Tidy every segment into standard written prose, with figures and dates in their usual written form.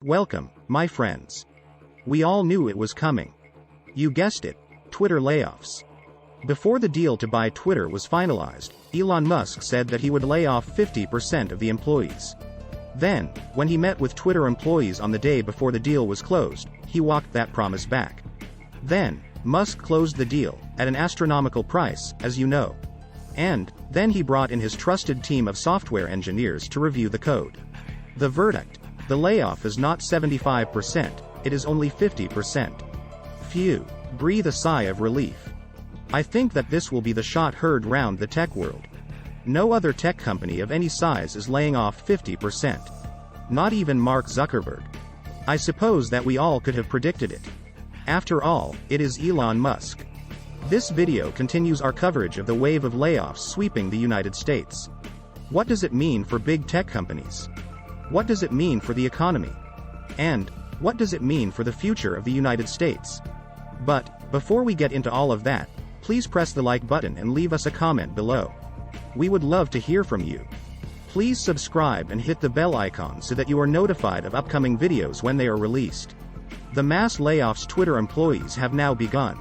Welcome, my friends. We all knew it was coming. You guessed it, Twitter layoffs. Before the deal to buy Twitter was finalized, Elon Musk said that he would lay off 50% of the employees. Then, when he met with Twitter employees on the day before the deal was closed, he walked that promise back. Then, Musk closed the deal, at an astronomical price, as you know. And, then he brought in his trusted team of software engineers to review the code. The verdict: the layoff is not 75%, it is only 50%. Phew, breathe a sigh of relief. I think that this will be the shot heard round the tech world. No other tech company of any size is laying off 50%. Not even Mark Zuckerberg. I suppose that we all could have predicted it. After all, it is Elon Musk. This video continues our coverage of the wave of layoffs sweeping the United States. What does it mean for big tech companies? What does it mean for the economy? And, what does it mean for the future of the United States? But, before we get into all of that, please press the like button and leave us a comment below. We would love to hear from you. Please subscribe and hit the bell icon so that you are notified of upcoming videos when they are released. The mass layoffs Twitter employees have now begun.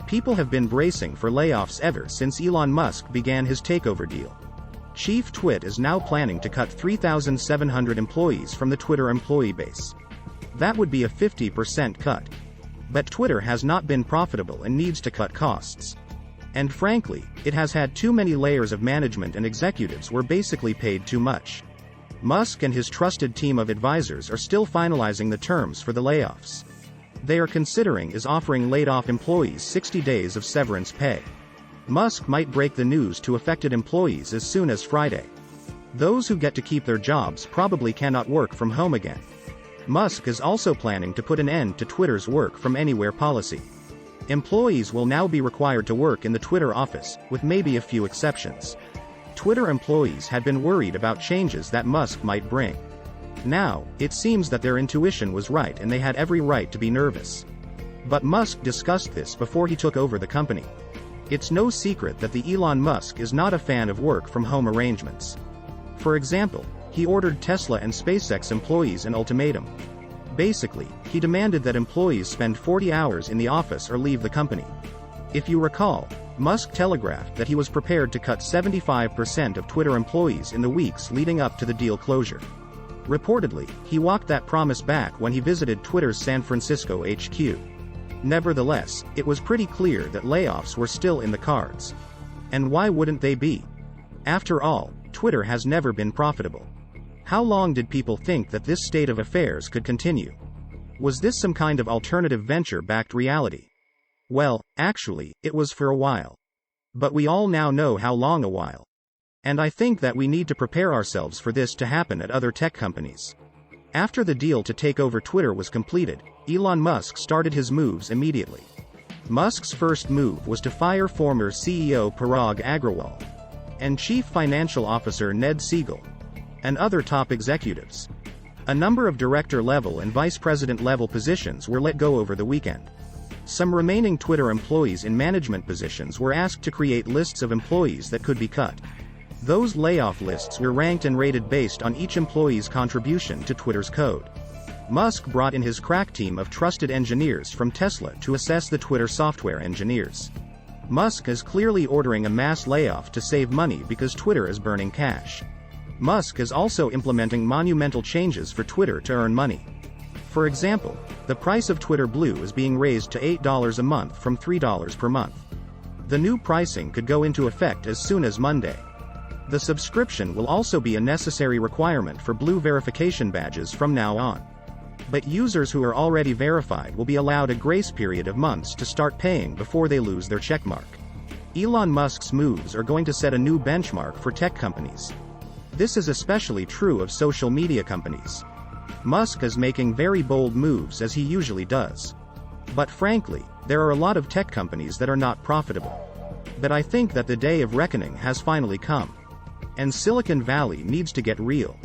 People have been bracing for layoffs ever since Elon Musk began his takeover deal. Chief Twit is now planning to cut 3,700 employees from the Twitter employee base. That would be a 50% cut. But Twitter has not been profitable and needs to cut costs. And frankly, it has had too many layers of management, and executives were basically paid too much. Musk and his trusted team of advisors are still finalizing the terms for the layoffs. They are considering is offering laid-off employees 60 days of severance pay. Musk might break the news to affected employees as soon as Friday. Those who get to keep their jobs probably cannot work from home again. Musk is also planning to put an end to Twitter's work from anywhere policy. Employees will now be required to work in the Twitter office, with maybe a few exceptions. Twitter employees had been worried about changes that Musk might bring. Now, it seems that their intuition was right and they had every right to be nervous. But Musk discussed this before he took over the company. It's no secret that the Elon Musk is not a fan of work from home arrangements. For example, he ordered Tesla and SpaceX employees an ultimatum. Basically, he demanded that employees spend 40 hours in the office or leave the company. If you recall, Musk telegraphed that he was prepared to cut 75% of Twitter employees in the weeks leading up to the deal closure. Reportedly, he walked that promise back when he visited Twitter's San Francisco HQ. Nevertheless, it was pretty clear that layoffs were still in the cards. And why wouldn't they be? After all, Twitter has never been profitable. How long did people think that this state of affairs could continue? Was this some kind of alternative venture-backed reality? Well, actually, it was for a while. But we all now know how long a while. And I think that we need to prepare ourselves for this to happen at other tech companies. After the deal to take over Twitter was completed, Elon Musk started his moves immediately. Musk's first move was to fire former CEO Parag Agrawal and Chief Financial Officer Ned Siegel, and other top executives. A number of director-level and vice president-level positions were let go over the weekend. Some remaining Twitter employees in management positions were asked to create lists of employees that could be cut. Those layoff lists were ranked and rated based on each employee's contribution to Twitter's code. Musk brought in his crack team of trusted engineers from Tesla to assess the Twitter software engineers. Musk is clearly ordering a mass layoff to save money because Twitter is burning cash. Musk is also implementing monumental changes for Twitter to earn money. For example, the price of Twitter Blue is being raised to $8 a month from $3 per month. The new pricing could go into effect as soon as Monday. The subscription will also be a necessary requirement for Blue verification badges from now on. But users who are already verified will be allowed a grace period of months to start paying before they lose their checkmark. Elon Musk's moves are going to set a new benchmark for tech companies. This is especially true of social media companies. Musk is making very bold moves as he usually does. But frankly, there are a lot of tech companies that are not profitable. But I think that the day of reckoning has finally come. And Silicon Valley needs to get real.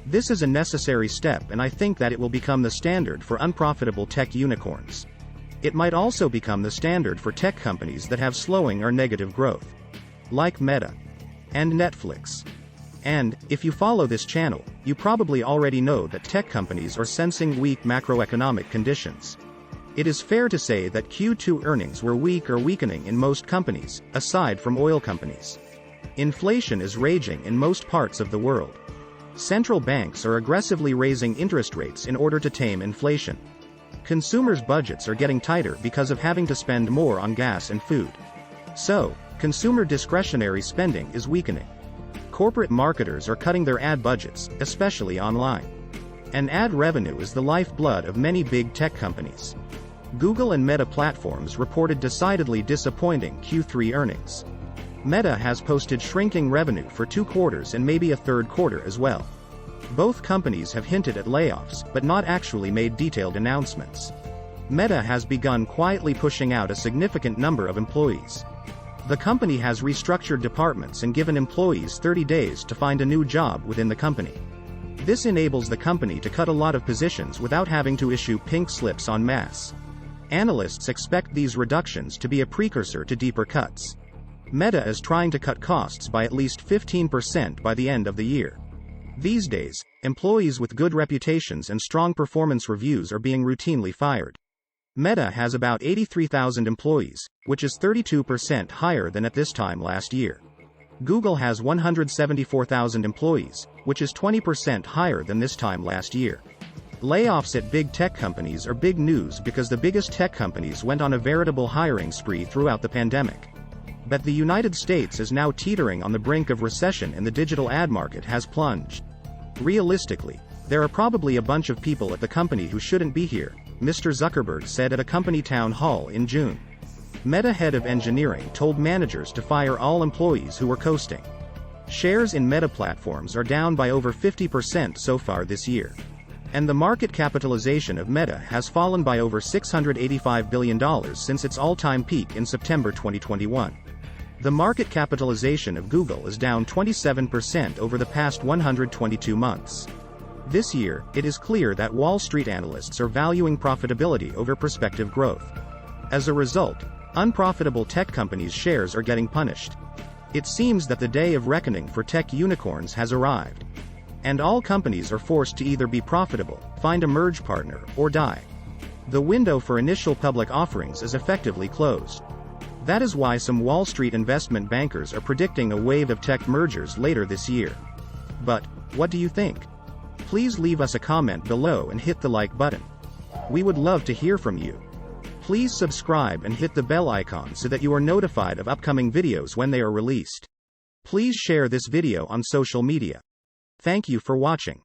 This is a necessary step, and I think that it will become the standard for unprofitable tech unicorns. It might also become the standard for tech companies that have slowing or negative growth. Like Meta. And Netflix. And, if you follow this channel, you probably already know that tech companies are sensing weak macroeconomic conditions. It is fair to say that Q2 earnings were weak or weakening in most companies, aside from oil companies. Inflation is raging in most parts of the world. Central banks are aggressively raising interest rates in order to tame inflation. Consumers' budgets are getting tighter because of having to spend more on gas and food. So, consumer discretionary spending is weakening. Corporate marketers are cutting their ad budgets, especially online. And ad revenue is the lifeblood of many big tech companies. Google and Meta platforms reported decidedly disappointing Q3 earnings. Meta has posted shrinking revenue for 2 quarters and maybe a third quarter as well. Both companies have hinted at layoffs, but not actually made detailed announcements. Meta has begun quietly pushing out a significant number of employees. The company has restructured departments and given employees 30 days to find a new job within the company. This enables the company to cut a lot of positions without having to issue pink slips en masse. Analysts expect these reductions to be a precursor to deeper cuts. Meta is trying to cut costs by at least 15% by the end of the year. These days, employees with good reputations and strong performance reviews are being routinely fired. Meta has about 83,000 employees, which is 32% higher than at this time last year. Google has 174,000 employees, which is 20% higher than this time last year. Layoffs at big tech companies are big news because the biggest tech companies went on a veritable hiring spree throughout the pandemic. But the United States is now teetering on the brink of recession and the digital ad market has plunged. Realistically, there are probably a bunch of people at the company who shouldn't be here, Mr. Zuckerberg said at a company town hall in June. Meta head of engineering told managers to fire all employees who were coasting. Shares in Meta platforms are down by over 50% so far this year. And the market capitalization of Meta has fallen by over $685 billion since its all-time peak in September 2021. The market capitalization of Google is down 27% over the past 122 months. This year, it is clear that Wall Street analysts are valuing profitability over prospective growth. As a result, unprofitable tech companies' shares are getting punished. It seems that the day of reckoning for tech unicorns has arrived. And all companies are forced to either be profitable, find a merge partner, or die. The window for initial public offerings is effectively closed. That is why some Wall Street investment bankers are predicting a wave of tech mergers later this year. But, what do you think? Please leave us a comment below and hit the like button. We would love to hear from you. Please subscribe and hit the bell icon so that you are notified of upcoming videos when they are released. Please share this video on social media. Thank you for watching.